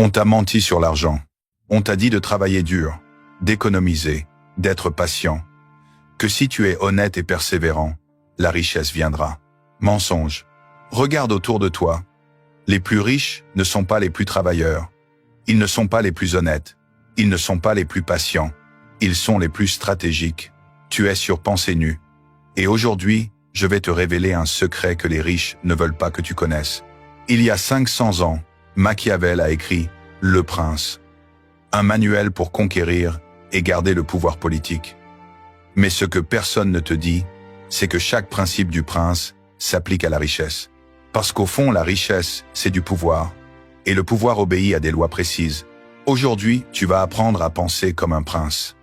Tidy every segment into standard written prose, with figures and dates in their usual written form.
On t'a menti sur l'argent. On t'a dit de travailler dur, d'économiser, d'être patient. Que si tu es honnête et persévérant, la richesse viendra. Mensonge. Regarde autour de toi. Les plus riches ne sont pas les plus travailleurs. Ils ne sont pas les plus honnêtes. Ils ne sont pas les plus patients. Ils sont les plus stratégiques. Tu es sur pensée nue. Et aujourd'hui, je vais te révéler un secret que les riches ne veulent pas que tu connaisses. Il y a 500 ans, Machiavel a écrit « Le Prince », un manuel pour conquérir et garder le pouvoir politique. Mais ce que personne ne te dit, c'est que chaque principe du prince s'applique à la richesse. Parce qu'au fond, la richesse, c'est du pouvoir. Et le pouvoir obéit à des lois précises. Aujourd'hui, tu vas apprendre à penser comme un prince.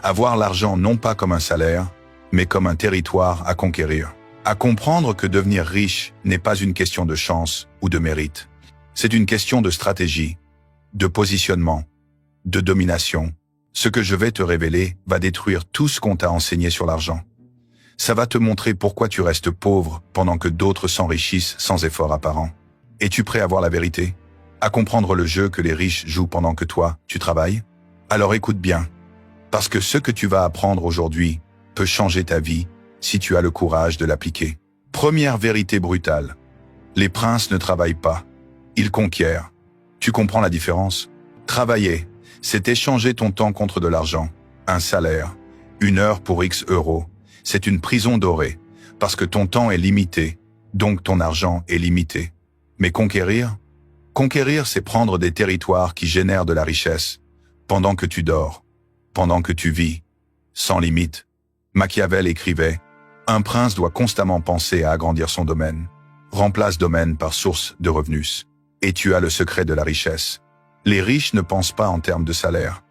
À voir l'argent non pas comme un salaire, mais comme un territoire à conquérir. À comprendre que devenir riche n'est pas une question de chance ou de mérite. C'est une question de stratégie, de positionnement, de domination. Ce que je vais te révéler va détruire tout ce qu'on t'a enseigné sur l'argent. Ça va te montrer pourquoi tu restes pauvre pendant que d'autres s'enrichissent sans effort apparent. Es-tu prêt à voir la vérité? À comprendre le jeu que les riches jouent pendant que toi, tu travailles? Alors écoute bien. Parce que ce que tu vas apprendre aujourd'hui peut changer ta vie si tu as le courage de l'appliquer. Première vérité brutale. Les princes ne travaillent pas. Ils conquièrent. Tu comprends la différence? Travailler, c'est échanger ton temps contre de l'argent, un salaire, 1 heure pour X euros. C'est une prison dorée, parce que ton temps est limité, donc ton argent est limité. Mais conquérir? Conquérir, c'est prendre des territoires qui génèrent de la richesse, pendant que tu dors, pendant que tu vis, sans limite. Machiavel écrivait « Un prince doit constamment penser à agrandir son domaine. Remplace domaine par source de revenus. Et tu as le secret de la richesse. » Les riches ne pensent pas en termes de salaire.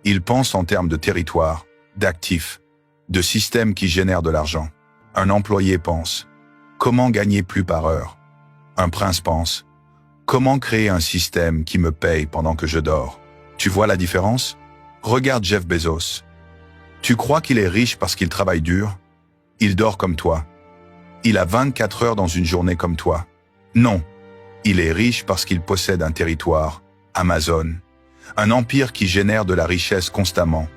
Ils pensent en termes de territoire, d'actifs, de systèmes qui génèrent de l'argent. Un employé pense « Comment gagner plus par heure ?» Un prince pense « Comment créer un système qui me paye pendant que je dors ?» Tu vois la différence? Regarde Jeff Bezos. Tu crois qu'il est riche parce qu'il travaille dur? Il dort comme toi. Il a 24 heures dans une journée comme toi. Non, il est riche parce qu'il possède un territoire, Amazon, un empire qui génère de la richesse constamment,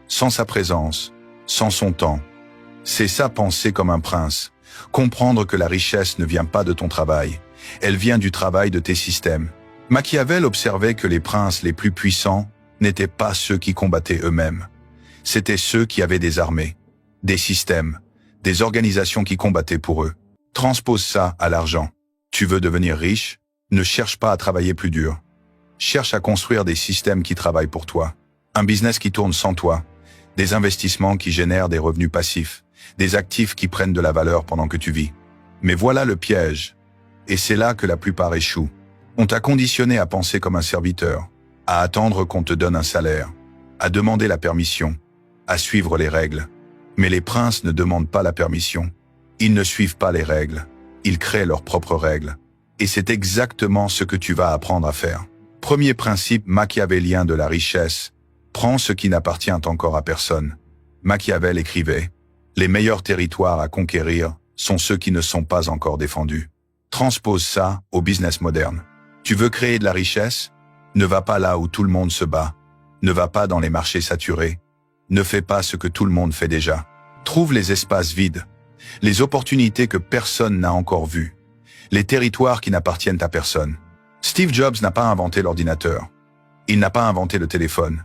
sans sa présence, sans son temps. C'est ça penser comme un prince, comprendre que la richesse ne vient pas de ton travail, elle vient du travail de tes systèmes. Machiavel observait que les princes les plus puissants n'étaient pas ceux qui combattaient eux-mêmes. C'étaient ceux qui avaient des armées, des systèmes, des organisations qui combattaient pour eux. Transpose ça à l'argent. Tu veux devenir riche? Ne cherche pas à travailler plus dur. Cherche à construire des systèmes qui travaillent pour toi. Un business qui tourne sans toi. Des investissements qui génèrent des revenus passifs. Des actifs qui prennent de la valeur pendant que tu vis. Mais voilà le piège. Et c'est là que la plupart échouent. On t'a conditionné à penser comme un serviteur, à attendre qu'on te donne un salaire, à demander la permission, à suivre les règles. Mais les princes ne demandent pas la permission. Ils ne suivent pas les règles. Ils créent leurs propres règles. Et c'est exactement ce que tu vas apprendre à faire. Premier principe machiavélien de la richesse. Prends ce qui n'appartient encore à personne. Machiavel écrivait « Les meilleurs territoires à conquérir sont ceux qui ne sont pas encore défendus. » Transpose ça au business moderne. Tu veux créer de la richesse? Ne va pas là où tout le monde se bat. Ne va pas dans les marchés saturés. Ne fais pas ce que tout le monde fait déjà. Trouve les espaces vides, les opportunités que personne n'a encore vues, les territoires qui n'appartiennent à personne. Steve Jobs n'a pas inventé l'ordinateur. Il n'a pas inventé le téléphone.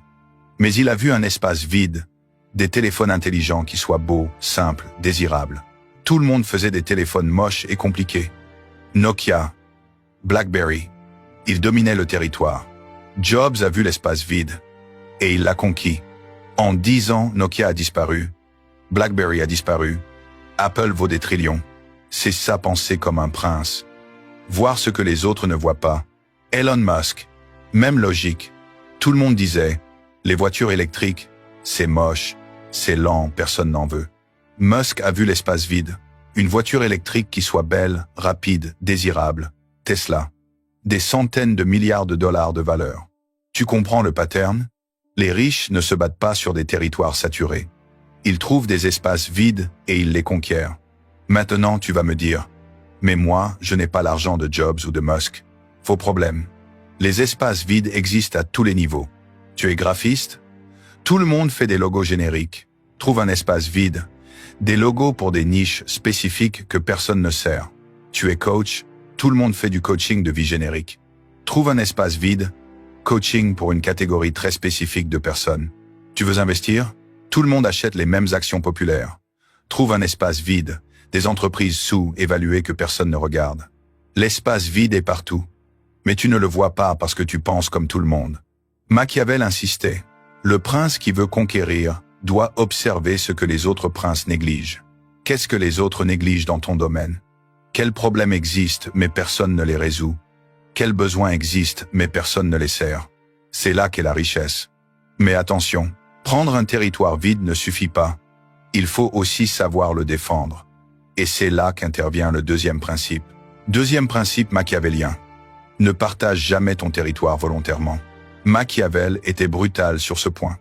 Mais il a vu un espace vide, des téléphones intelligents qui soient beaux, simples, désirables. Tout le monde faisait des téléphones moches et compliqués. Nokia, BlackBerry, il dominait le territoire. Jobs a vu l'espace vide et il l'a conquis. En 10 ans, Nokia a disparu, BlackBerry a disparu, Apple vaut des trillions. C'est ça penser comme un prince. Voir ce que les autres ne voient pas. Elon Musk, même logique. Tout le monde disait, les voitures électriques, c'est moche, c'est lent, personne n'en veut. Musk a vu l'espace vide. Une voiture électrique qui soit belle, rapide, désirable. Tesla. Des centaines de milliards de dollars de valeur. Tu comprends le pattern? Les riches ne se battent pas sur des territoires saturés. Ils trouvent des espaces vides et ils les conquièrent. Maintenant, tu vas me dire, mais moi, je n'ai pas l'argent de Jobs ou de Musk. Faux problème. Les espaces vides existent à tous les niveaux. Tu es graphiste? Tout le monde fait des logos génériques. Trouve un espace vide. Des logos pour des niches spécifiques que personne ne sert. Tu es coach? Tout le monde fait du coaching de vie générique. Trouve un espace vide. Coaching pour une catégorie très spécifique de personnes. Tu veux investir? Tout le monde achète les mêmes actions populaires. Trouve un espace vide. Des entreprises sous-évaluées que personne ne regarde. L'espace vide est partout. Mais tu ne le vois pas parce que tu penses comme tout le monde. Machiavel insistait. Le prince qui veut conquérir doit observer ce que les autres princes négligent. Qu'est-ce que les autres négligent dans ton domaine? Quels problèmes existent mais personne ne les résout? Quels besoins existent mais personne ne les sert? C'est là qu'est la richesse. Mais attention, prendre un territoire vide ne suffit pas. Il faut aussi savoir le défendre. Et c'est là qu'intervient le deuxième principe. Deuxième principe machiavélien. Ne partage jamais ton territoire volontairement. Machiavel était brutal sur ce point.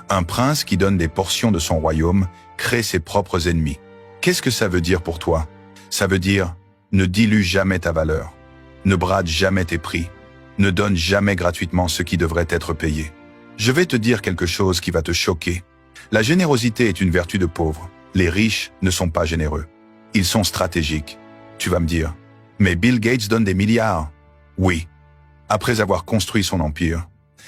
Un prince qui donne des portions de son royaume crée ses propres ennemis. Qu'est-ce que ça veut dire pour toi? Ça veut dire, ne dilue jamais ta valeur. Ne brade jamais tes prix. Ne donne jamais gratuitement ce qui devrait être payé. Je vais te dire quelque chose qui va te choquer. La générosité est une vertu de pauvre. Les riches ne sont pas généreux. Ils sont stratégiques. Tu vas me dire, mais Bill Gates donne des milliards. Oui. Après avoir construit son empire,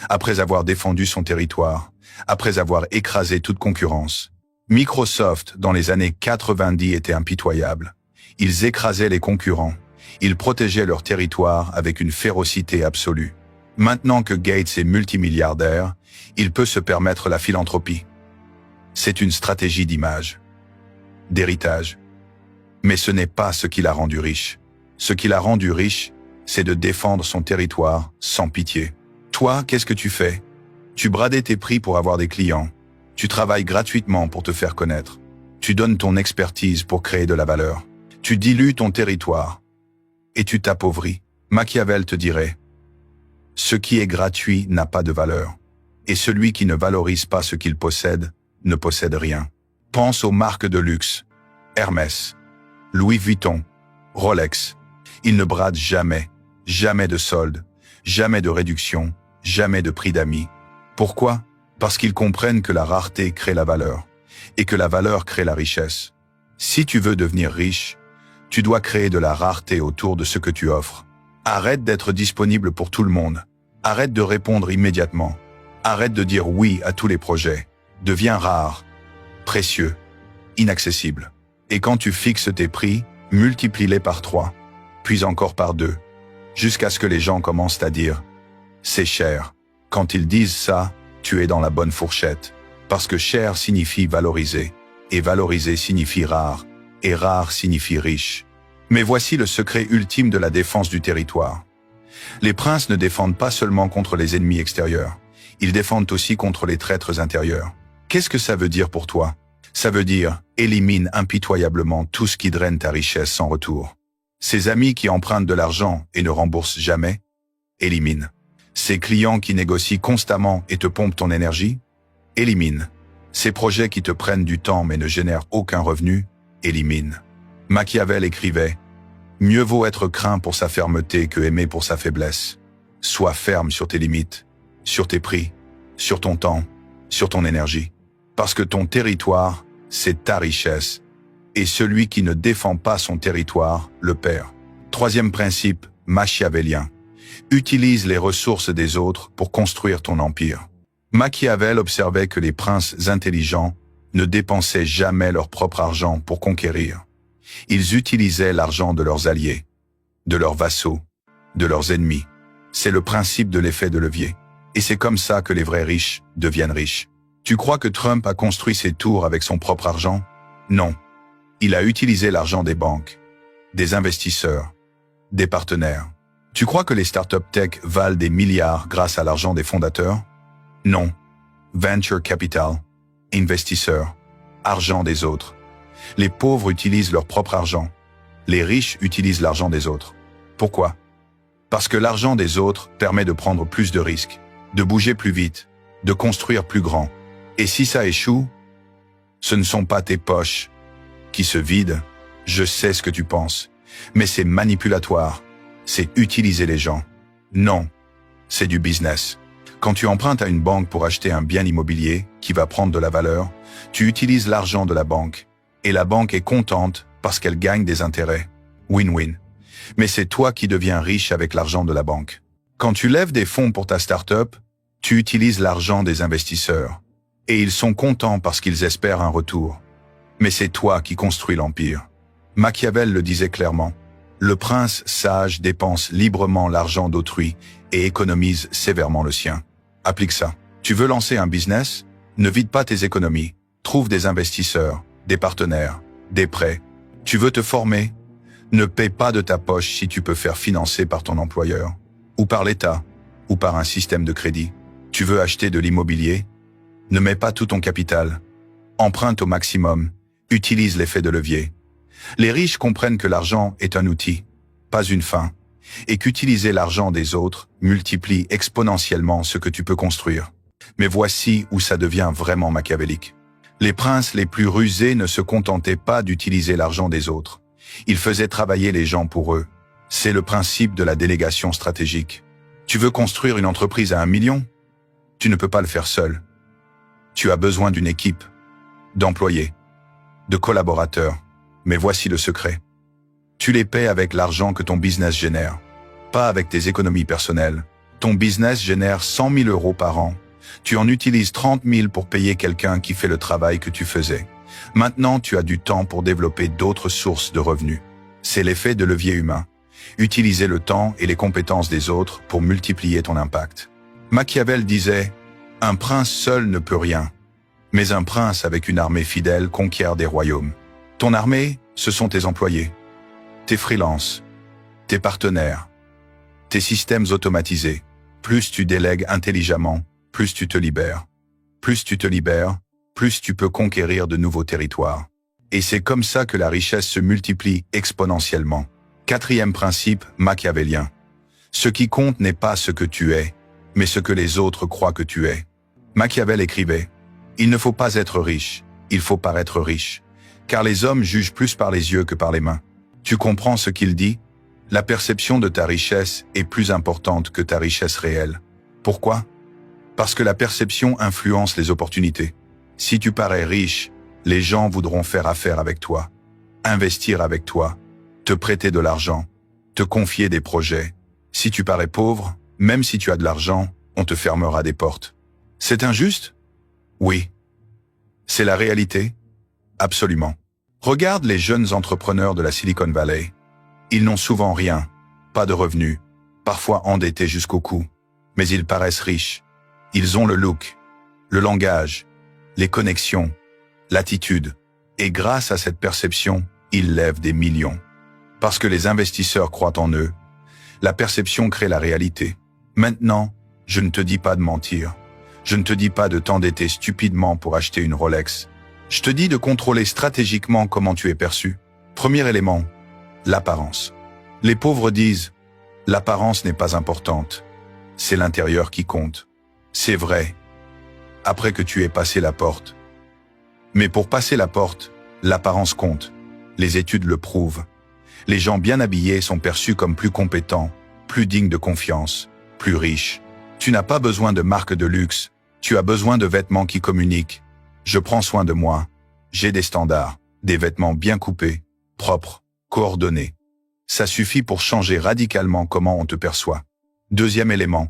après avoir défendu son territoire, après avoir écrasé toute concurrence, Microsoft, dans les années 90, était impitoyable. Ils écrasaient les concurrents. Ils protégeaient leur territoire avec une férocité absolue. Maintenant que Gates est multimilliardaire, il peut se permettre la philanthropie. C'est une stratégie d'image, d'héritage. Mais ce n'est pas ce qui l'a rendu riche. Ce qui l'a rendu riche, c'est de défendre son territoire sans pitié. Toi, qu'est-ce que tu fais? Tu bradais tes prix pour avoir des clients. Tu travailles gratuitement pour te faire connaître. Tu donnes ton expertise pour créer de la valeur. Tu dilues ton territoire. Et tu t'appauvris. Machiavel te dirait, ce qui est gratuit n'a pas de valeur. Et celui qui ne valorise pas ce qu'il possède, ne possède rien. Pense aux marques de luxe. Hermès, Louis Vuitton, Rolex. Ils ne bradent jamais, jamais de solde, jamais de réduction, jamais de prix d'amis. Pourquoi? Parce qu'ils comprennent que la rareté crée la valeur, et que la valeur crée la richesse. Si tu veux devenir riche, tu dois créer de la rareté autour de ce que tu offres. Arrête d'être disponible pour tout le monde. Arrête de répondre immédiatement. Arrête de dire oui à tous les projets. Deviens rare, précieux, inaccessible. Et quand tu fixes tes prix, multiplie-les par 3, puis encore par 2, jusqu'à ce que les gens commencent à dire « c'est cher ». Quand ils disent ça, tu es dans la bonne fourchette, parce que cher signifie valoriser, et valoriser signifie rare, et rare signifie riche. Mais voici le secret ultime de la défense du territoire. Les princes ne défendent pas seulement contre les ennemis extérieurs, ils défendent aussi contre les traîtres intérieurs. Qu'est-ce que ça veut dire pour toi? Ça veut dire élimine impitoyablement tout ce qui draine ta richesse sans retour. Ces amis qui empruntent de l'argent et ne remboursent jamais, élimine. Ces clients qui négocient constamment et te pompent ton énergie, élimine. Ces projets qui te prennent du temps mais ne génèrent aucun revenu, élimine. Machiavel écrivait « Mieux vaut être craint pour sa fermeté que aimé pour sa faiblesse. Sois ferme sur tes limites, sur tes prix, sur ton temps, sur ton énergie. Parce que ton territoire, c'est ta richesse. Et celui qui ne défend pas son territoire le perd. » Troisième principe, machiavélien. Utilise les ressources des autres pour construire ton empire. Machiavel observait que les princes intelligents ne dépensaient jamais leur propre argent pour conquérir. Ils utilisaient l'argent de leurs alliés, de leurs vassaux, de leurs ennemis. C'est le principe de l'effet de levier. Et c'est comme ça que les vrais riches deviennent riches. Tu crois que Trump a construit ses tours avec son propre argent? Non. Il a utilisé l'argent des banques, des investisseurs, des partenaires. Tu crois que les startups tech valent des milliards grâce à l'argent des fondateurs? Non. Venture capital, investisseurs, argent des autres. Les pauvres utilisent leur propre argent. Les riches utilisent l'argent des autres. Pourquoi? Parce que l'argent des autres permet de prendre plus de risques, de bouger plus vite, de construire plus grand. Et si ça échoue, ce ne sont pas tes poches qui se vident. Je sais ce que tu penses, mais c'est manipulatoire. C'est utiliser les gens. Non. C'est du business. Quand tu empruntes à une banque pour acheter un bien immobilier qui va prendre de la valeur, tu utilises l'argent de la banque. Et la banque est contente parce qu'elle gagne des intérêts. Win-win. Mais c'est toi qui deviens riche avec l'argent de la banque. Quand tu lèves des fonds pour ta start-up, tu utilises l'argent des investisseurs. Et ils sont contents parce qu'ils espèrent un retour. Mais c'est toi qui construis l'empire. Machiavel le disait clairement. Le prince sage dépense librement l'argent d'autrui et économise sévèrement le sien. Applique ça. Tu veux lancer un business? Ne vide pas tes économies. Trouve des investisseurs, des partenaires, des prêts. Tu veux te former? Ne paie pas de ta poche si tu peux faire financer par ton employeur, ou par l'État, ou par un système de crédit. Tu veux acheter de l'immobilier? Ne mets pas tout ton capital. Emprunte au maximum. Utilise l'effet de levier. Les riches comprennent que l'argent est un outil, pas une fin, et qu'utiliser l'argent des autres multiplie exponentiellement ce que tu peux construire. Mais voici où ça devient vraiment machiavélique. Les princes les plus rusés ne se contentaient pas d'utiliser l'argent des autres. Ils faisaient travailler les gens pour eux. C'est le principe de la délégation stratégique. Tu veux construire une entreprise à 1 million? Tu ne peux pas le faire seul. Tu as besoin d'une équipe, d'employés, de collaborateurs. Mais voici le secret. Tu les paies avec l'argent que ton business génère, pas avec tes économies personnelles. Ton business génère 100 000 euros par an. Tu en utilises 30 000 pour payer quelqu'un qui fait le travail que tu faisais. Maintenant, tu as du temps pour développer d'autres sources de revenus. C'est l'effet de levier humain. Utiliser le temps et les compétences des autres pour multiplier ton impact. Machiavel disait « Un prince seul ne peut rien, mais un prince avec une armée fidèle conquiert des royaumes. » Ton armée, ce sont tes employés, tes freelances, tes partenaires, tes systèmes automatisés. Plus tu délègues intelligemment, plus tu te libères. Plus tu te libères, plus tu peux conquérir de nouveaux territoires. Et c'est comme ça que la richesse se multiplie exponentiellement. 4e principe machiavélien. Ce qui compte n'est pas ce que tu es, mais ce que les autres croient que tu es. Machiavel écrivait « Il ne faut pas être riche, il faut paraître riche. Car les hommes jugent plus par les yeux que par les mains. » Tu comprends ce qu'il dit? La perception de ta richesse est plus importante que ta richesse réelle. Pourquoi? Parce que la perception influence les opportunités. Si tu parais riche, les gens voudront faire affaire avec toi, investir avec toi, te prêter de l'argent, te confier des projets. Si tu parais pauvre, même si tu as de l'argent, on te fermera des portes. C'est injuste? Oui. C'est la réalité? Absolument. Regarde les jeunes entrepreneurs de la Silicon Valley. Ils n'ont souvent rien, pas de revenus, parfois endettés jusqu'au cou, mais ils paraissent riches. Ils ont le look, le langage, les connexions, l'attitude, et grâce à cette perception, ils lèvent des millions. Parce que les investisseurs croient en eux, la perception crée la réalité. Maintenant, je ne te dis pas de mentir. Je ne te dis pas de t'endetter stupidement pour acheter une Rolex. Je te dis de contrôler stratégiquement comment tu es perçu. Premier élément, l'apparence. Les pauvres disent, l'apparence n'est pas importante. C'est l'intérieur qui compte. C'est vrai, après que tu aies passé la porte. Mais pour passer la porte, l'apparence compte. Les études le prouvent. Les gens bien habillés sont perçus comme plus compétents, plus dignes de confiance, plus riches. Tu n'as pas besoin de marques de luxe. Tu as besoin de vêtements qui communiquent. Je prends soin de moi. J'ai des standards, des vêtements bien coupés, propres, coordonnés. Ça suffit pour changer radicalement comment on te perçoit. Deuxième élément,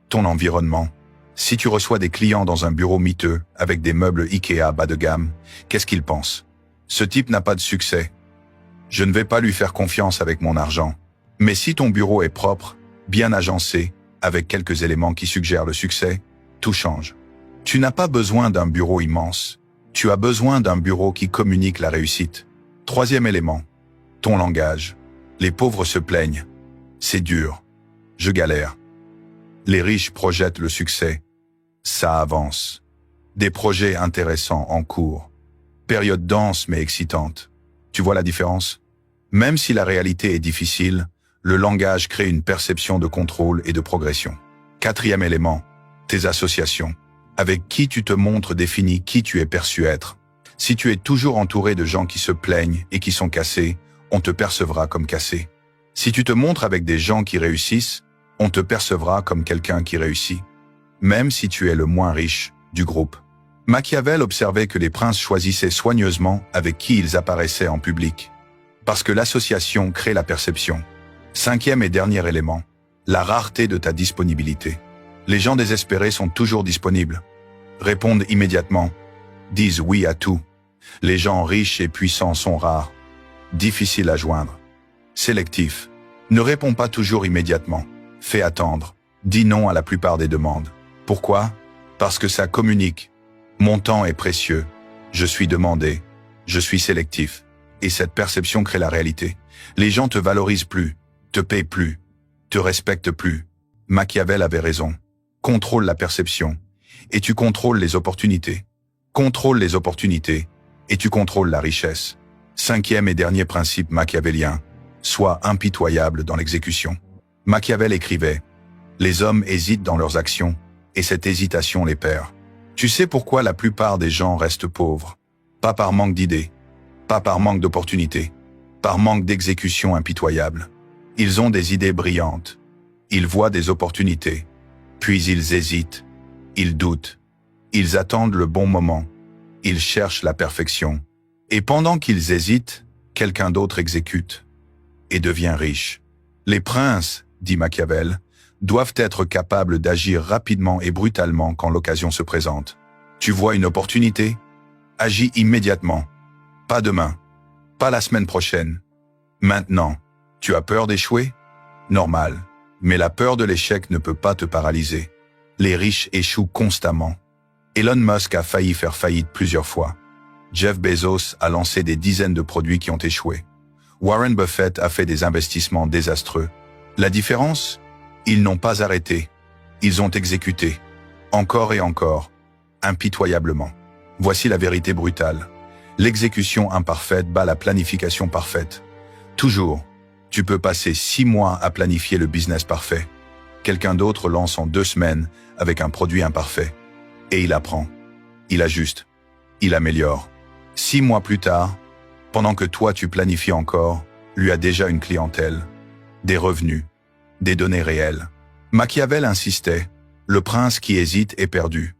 ton environnement. Si tu reçois des clients dans un bureau miteux avec des meubles Ikea bas de gamme, qu'est-ce qu'ils pensent? Ce type n'a pas de succès. Je ne vais pas lui faire confiance avec mon argent. Mais si ton bureau est propre, bien agencé, avec quelques éléments qui suggèrent le succès, tout change. Tu n'as pas besoin d'un bureau immense. Tu as besoin d'un bureau qui communique la réussite. Troisième élément, ton langage. Les pauvres se plaignent. C'est dur. Je galère. Les riches projettent le succès. Ça avance. Des projets intéressants en cours. Période dense mais excitante. Tu vois la différence? Même si la réalité est difficile, le langage crée une perception de contrôle et de progression. Quatrième élément, tes associations. Avec qui tu te montres définit qui tu es perçu être. Si tu es toujours entouré de gens qui se plaignent et qui sont cassés, on te percevra comme cassé. Si tu te montres avec des gens qui réussissent, On te percevra comme quelqu'un qui réussit, même si tu es le moins riche du groupe. Machiavel observait que les princes choisissaient soigneusement avec qui ils apparaissaient en public, parce que l'association crée la perception. Cinquième et dernier élément, la rareté de ta disponibilité. Les gens désespérés sont toujours disponibles, répondent immédiatement, disent oui à tout. Les gens riches et puissants sont rares, difficiles à joindre, sélectifs, ne répond pas toujours immédiatement, fait attendre, dit non à la plupart des demandes. Pourquoi? Parce que ça communique. Mon temps est précieux, je suis demandé, je suis sélectif. Et cette perception crée la réalité. Les gens te valorisent plus, te payent plus, te respectent plus. Machiavel avait raison. Contrôle la perception, et tu contrôles les opportunités. Contrôle les opportunités, et tu contrôles la richesse. Cinquième et dernier principe machiavélien, sois impitoyable dans l'exécution. Machiavel écrivait, « Les hommes hésitent dans leurs actions, et cette hésitation les perd. » Tu sais pourquoi la plupart des gens restent pauvres? Pas par manque d'idées, pas par manque d'opportunités, par manque d'exécution impitoyable. Ils ont des idées brillantes, ils voient des opportunités, puis ils hésitent, ils doutent, ils attendent le bon moment, ils cherchent la perfection. Et pendant qu'ils hésitent, quelqu'un d'autre exécute et devient riche. Les princes, dit Machiavel, doivent être capables d'agir rapidement et brutalement quand l'occasion se présente. Tu vois une opportunité? Agis immédiatement. Pas demain. Pas la semaine prochaine. Maintenant. Tu as peur d'échouer? Normal. Mais la peur de l'échec ne peut pas te paralyser. Les riches échouent constamment. Elon Musk a failli faire faillite plusieurs fois. Jeff Bezos a lancé des dizaines de produits qui ont échoué. Warren Buffett a fait des investissements désastreux. La différence? Ils n'ont pas arrêté. Ils ont exécuté. Encore et encore. Impitoyablement. Voici la vérité brutale. L'exécution imparfaite bat la planification parfaite. Toujours. Tu peux passer 6 mois à planifier le business parfait. Quelqu'un d'autre lance en 2 semaines avec un produit imparfait. Et il apprend. Il ajuste. Il améliore. 6 mois plus tard, pendant que toi tu planifies encore, lui a déjà une clientèle, des revenus, des données réelles. Machiavel insistait, le prince qui hésite est perdu.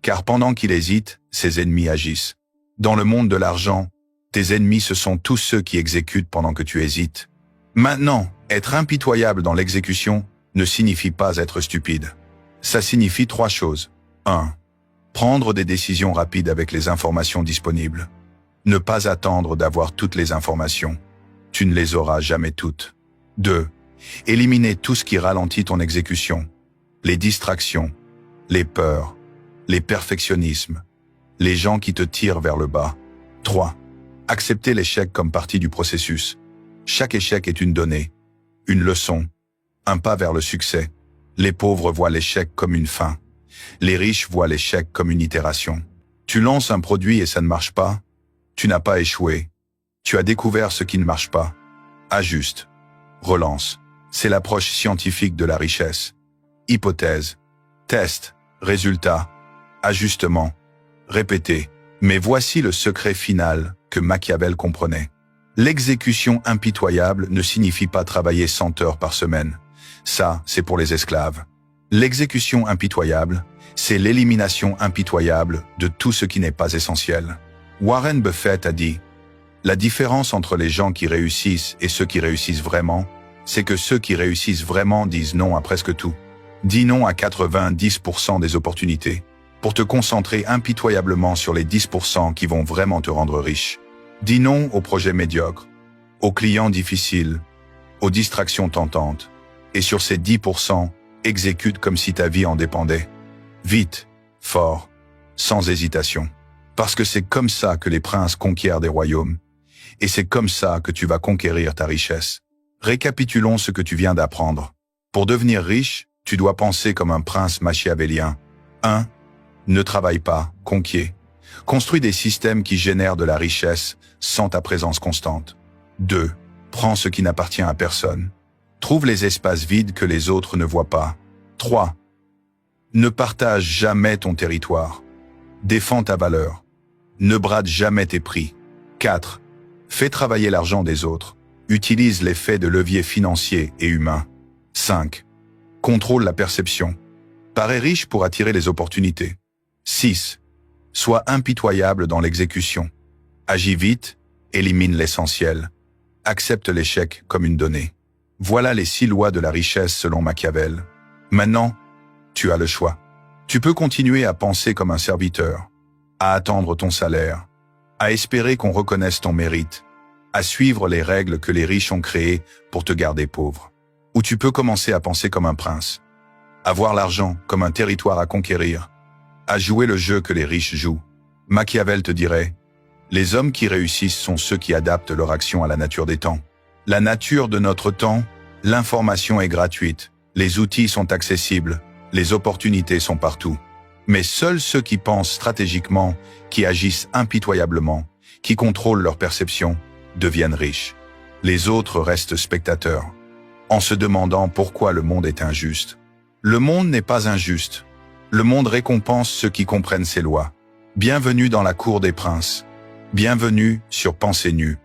Car pendant qu'il hésite, ses ennemis agissent. Dans le monde de l'argent, tes ennemis ce sont tous ceux qui exécutent pendant que tu hésites. Maintenant, être impitoyable dans l'exécution ne signifie pas être stupide. Ça signifie 3 choses. 1. Prendre des décisions rapides avec les informations disponibles. Ne pas attendre d'avoir toutes les informations. Tu ne les auras jamais toutes. 2. Éliminer tout ce qui ralentit ton exécution. Les distractions, les peurs, les perfectionnismes, les gens qui te tirent vers le bas. 3. Accepter l'échec comme partie du processus. Chaque échec est une donnée, une leçon, un pas vers le succès. Les pauvres voient l'échec comme une fin. Les riches voient l'échec comme une itération. Tu lances un produit et ça ne marche pas. Tu n'as pas échoué. Tu as découvert ce qui ne marche pas. Ajuste. Relance. C'est l'approche scientifique de la richesse. Hypothèse. Test. Résultat. Ajustement. Répété. Mais voici le secret final que Machiavel comprenait. L'exécution impitoyable ne signifie pas travailler 100 heures par semaine. Ça, c'est pour les esclaves. L'exécution impitoyable, c'est l'élimination impitoyable de tout ce qui n'est pas essentiel. Warren Buffett a dit, « La différence entre les gens qui réussissent et ceux qui réussissent vraiment, c'est que ceux qui réussissent vraiment disent non à presque tout. Dis non à 90% des opportunités, pour te concentrer impitoyablement sur les 10% qui vont vraiment te rendre riche. Dis non aux projets médiocres, aux clients difficiles, aux distractions tentantes. Et sur ces 10%, exécute comme si ta vie en dépendait. Vite, fort, sans hésitation. Parce que c'est comme ça que les princes conquièrent des royaumes. Et c'est comme ça que tu vas conquérir ta richesse. Récapitulons ce que tu viens d'apprendre. Pour devenir riche, tu dois penser comme un prince machiavélien. 1. Ne travaille pas, conquiert. Construis des systèmes qui génèrent de la richesse sans ta présence constante. 2. Prends ce qui n'appartient à personne. Trouve les espaces vides que les autres ne voient pas. 3. Ne partage jamais ton territoire. Défends ta valeur. Ne brade jamais tes prix. 4. Fais travailler l'argent des autres. Utilise l'effet de levier financier et humain. 5. Contrôle la perception. Paraît riche pour attirer les opportunités. 6. Sois impitoyable dans l'exécution. Agis vite, élimine l'essentiel. Accepte l'échec comme une donnée. Voilà les 6 lois de la richesse selon Machiavel. Maintenant, tu as le choix. Tu peux continuer à penser comme un serviteur, à attendre ton salaire, à espérer qu'on reconnaisse ton mérite, à suivre les règles que les riches ont créées pour te garder pauvre. Ou tu peux commencer à penser comme un prince, à voir l'argent comme un territoire à conquérir, à jouer le jeu que les riches jouent. Machiavel te dirait, les hommes qui réussissent sont ceux qui adaptent leur action à la nature des temps. La nature de notre temps, l'information est gratuite, les outils sont accessibles, les opportunités sont partout. Mais seuls ceux qui pensent stratégiquement, qui agissent impitoyablement, qui contrôlent leur perception, deviennent riches. Les autres restent spectateurs, en se demandant pourquoi le monde est injuste. Le monde n'est pas injuste. Le monde récompense ceux qui comprennent ses lois. Bienvenue dans la cour des princes. Bienvenue sur Pensée Nue.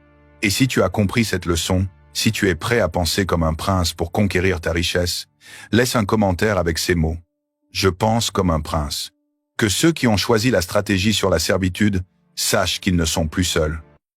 Et si tu as compris cette leçon, si tu es prêt à penser comme un prince pour conquérir ta richesse, laisse un commentaire avec ces mots. Je pense comme un prince. Que ceux qui ont choisi la stratégie sur la servitude sachent qu'ils ne sont plus seuls.